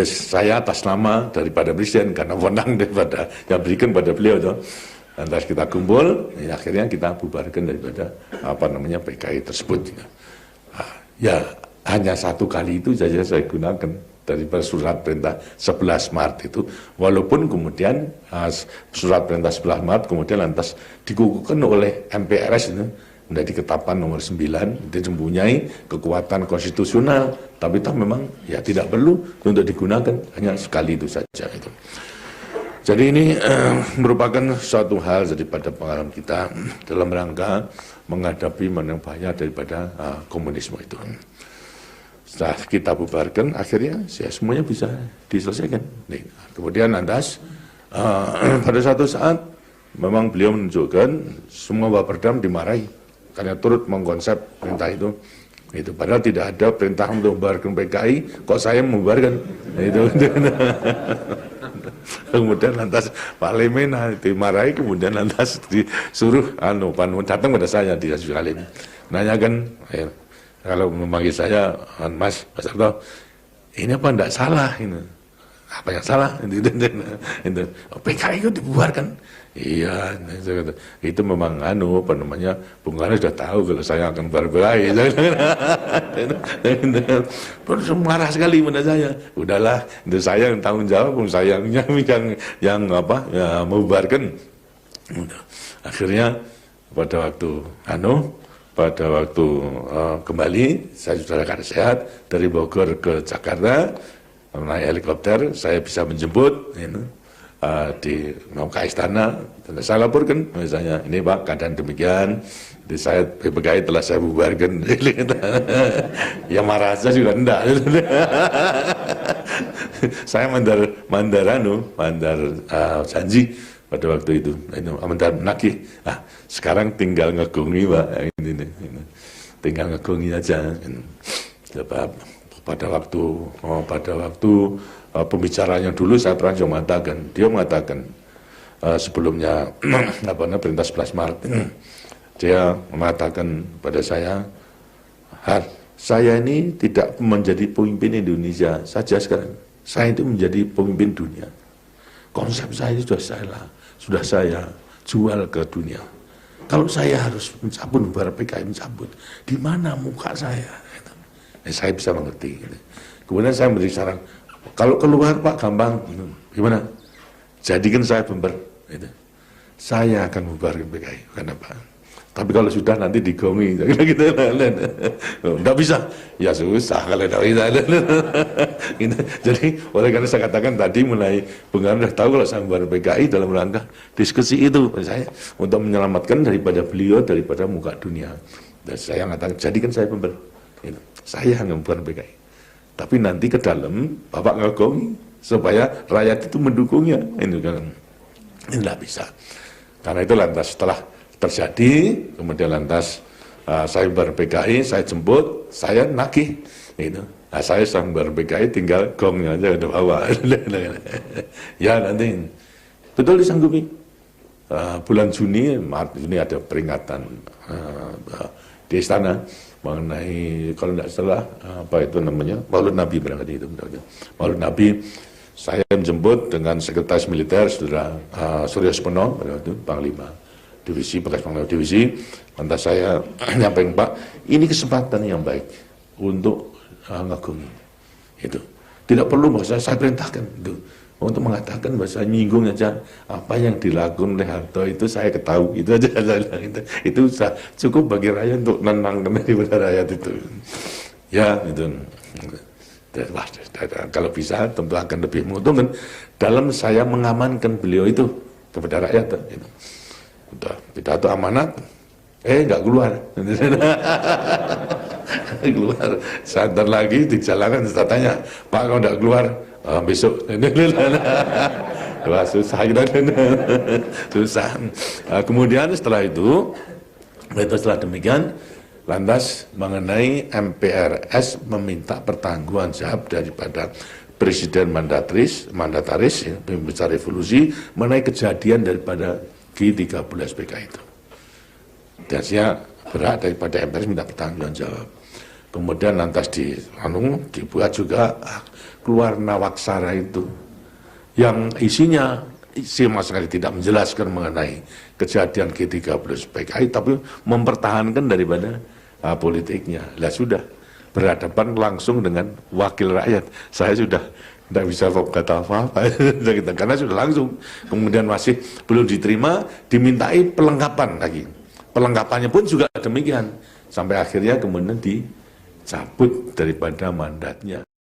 saya atas nama daripada Presiden, karena wewenang daripada yang berikan pada beliau itu. Lantas kita kumpul, ya akhirnya kita bubarkan daripada PKI tersebut. Ya hanya satu kali itu saja saya gunakan daripada surat perintah 11 Maret itu, walaupun kemudian surat perintah 11 Maret kemudian lantas dikukuhkan oleh MPRS itu menjadi ketetapan nomor 9, itu mempunyai kekuatan konstitusional, tapi toh memang ya tidak perlu untuk digunakan, hanya sekali itu saja itu. Jadi ini merupakan suatu hal daripada pengalaman kita dalam rangka menghadapi bahaya daripada komunisme itu. Setelah kita bubarkan, akhirnya ya, semuanya bisa diselesaikan. Kemudian lantas pada satu saat memang beliau menunjukkan semua Baperdam dimarahi karena turut mengkonsep perintah itu. Padahal tidak ada perintah untuk membubarkan PKI, kok saya membubarkan itu. Kemudian lantas Pak Lemena dimarahi, kemudian lantas disuruh datang pada saya di Salim, nanyakan kalau memanggil saya Mas Harto, ini apa enggak salah ini? Apa yang salah? PKI itu dibubarkan. Iya, itu memang Bung Karno sudah tahu kalau saya akan PKI. Terus marah sekali pada saya. Udahlah, itu saya yang tanggung jawab, saya yang membubarkan. Akhirnya pada waktu kembali saya sudah sehat dari Bogor ke Jakarta. Naik helikopter, saya bisa menjemput di Istana. Saya laporkan misalnya, ini Pak keadaan demikian, saya PKI telah saya bubarkan. Ya marah saja juga enggak. Saya mandar janji pada waktu itu, mandar menagih. Sekarang tinggal ngegungi Pak, ini. Tinggal ngegungi aja. Sebab pada waktu pembicaraan yang dulu saya pernah mengatakan sebelumnya perintah 11 Maret dia mengatakan pada saya ini tidak menjadi pemimpin Indonesia saja sekarang, saya itu menjadi pemimpin dunia. Konsep saya itu sudah saya jual ke dunia. Kalau saya harus mencabut PKI, di mana muka saya? Saya bisa mengerti. Kemudian saya memberi saran, kalau keluar Pak gampang, gimana? Jadikan saya pember, saya akan membubarkan PKI, kenapa? Tapi kalau sudah nanti digongi, tidak bisa, ya susah kalau tidak bisa. Jadi oleh karena saya katakan tadi mulai Bung Karno sudah tahu kalau saya membubarkan PKI dalam rangka diskusi itu, saya untuk menyelamatkan daripada beliau daripada muka dunia. Dan saya mengatakan jadikan saya pember. Saya yang membubarkan PKI, tapi nanti ke dalam Bapak ngagongi supaya rakyat itu mendukungnya. Ini tidak bisa. Karena itu lantas setelah terjadi, kemudian lantas saya membubarkan PKI, saya jemput, saya nagih. Saya sudah membubarkan PKI, tinggal gongnya aja ke bawah. Ya nanti betul disanggupi. Bulan Juni ada peringatan di Istana mengenai, kalau tidak salah Maulid Nabi berangkat itu. Maulid Nabi, saya menjemput dengan Sekretaris Militer Saudara Suryo Smono pada waktu Panglima Divisi, bekas Panglima Divisi. Lantas saya nyampaikan, Pak, ini kesempatan yang baik untuk ngagungi. Itu tidak perlu bahasa saya perintahkan itu. Untuk mengatakan bahasa nyinggung aja apa yang dilakukan oleh Harto itu saya ketahui, itu aja. Itu cukup bagi rakyat untuk nenangkan daripada rakyat itu. Ya itu. Kalau bisa tentu akan lebih menguntungkan dalam saya mengamankan beliau itu kepada rakyat. Pidato amanat, nggak keluar. Keluar. Sebentar lagi di jalanan saya tanya, Pak kalau nggak keluar, besok. Wah, susah kita. Susah. Kemudian setelah demikian, lantas mengenai MPRS meminta pertanggungjawaban jawab daripada Presiden mandataris, pembicara revolusi mengenai kejadian daripada G13 PKI itu. Dan saya berat daripada MPRS minta pertanggungjawaban jawab. Kemudian lantas dibuat juga keluar Nawaksara itu, yang isinya sama sekali tidak menjelaskan mengenai kejadian G30 PKI, tapi mempertahankan daripada politiknya. Lah sudah, berhadapan langsung dengan wakil rakyat. Saya sudah tidak bisa kata apa-apa, karena sudah langsung. Kemudian masih belum diterima, dimintai pelengkapan lagi. Pelengkapannya pun juga demikian. Sampai akhirnya kemudian dicabut daripada mandatnya.